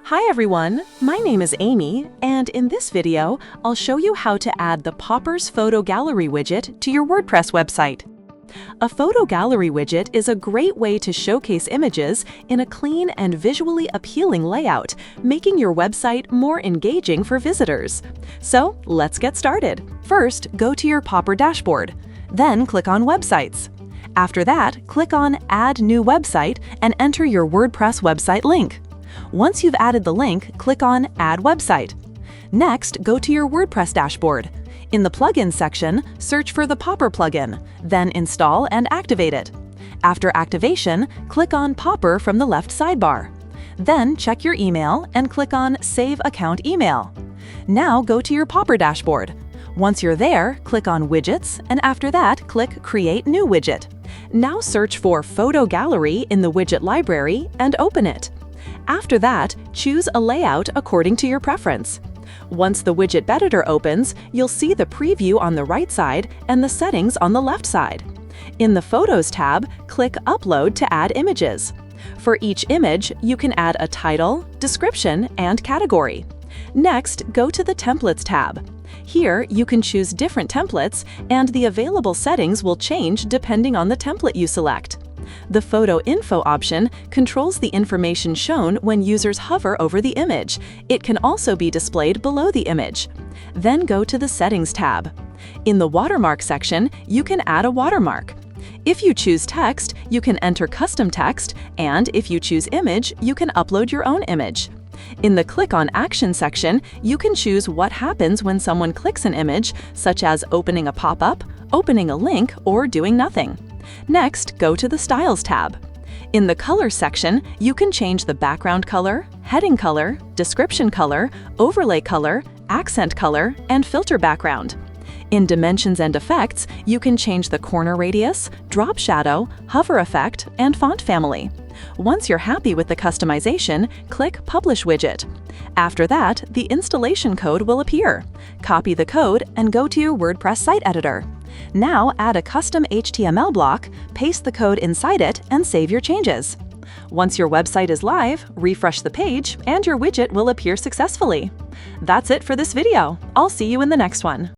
Hi everyone, my name is Amy, and in this video, I'll show you how to add the Poppers Photo Gallery widget to your WordPress website. A photo gallery widget is a great way to showcase images in a clean and visually appealing layout, making your website more engaging for visitors. So let's get started. First, go to your Popper dashboard. Then click on Websites. After that, click on Add New Website and enter your WordPress website link. Once you've added the link, click on Add Website. Next, go to your WordPress dashboard. In the Plugins section, search for the Popper plugin, then install and activate it. After activation, click on Popper from the left sidebar. Then check your email and click on Save Account Email. Now go to your Popper dashboard. Once you're there, click on Widgets, and after that, click Create New Widget. Now search for Photo Gallery in the widget library and open it. After that, choose a layout according to your preference. Once the widget editor opens, you'll see the preview on the right side and the settings on the left side. In the Photos tab, click Upload to add images. For each image, you can add a title, description, and category. Next, go to the Templates tab. Here, you can choose different templates, and the available settings will change depending on the template you select. The Photo Info option controls the information shown when users hover over the image. It can also be displayed below the image. Then go to the Settings tab. In the Watermark section, you can add a watermark. If you choose text, you can enter custom text, and if you choose image, you can upload your own image. In the Click on Action section, you can choose what happens when someone clicks an image, such as opening a pop-up, opening a link, or doing nothing. Next, go to the Styles tab. In the Colors section, you can change the background color, heading color, description color, overlay color, accent color, and filter background. In Dimensions and Effects, you can change the corner radius, drop shadow, hover effect, and font family. Once you're happy with the customization, click Publish Widget. After that, the installation code will appear. Copy the code and go to your WordPress site editor. Now add a custom HTML block, paste the code inside it, and save your changes. Once your website is live, refresh the page, and your widget will appear successfully. That's it for this video. I'll see you in the next one.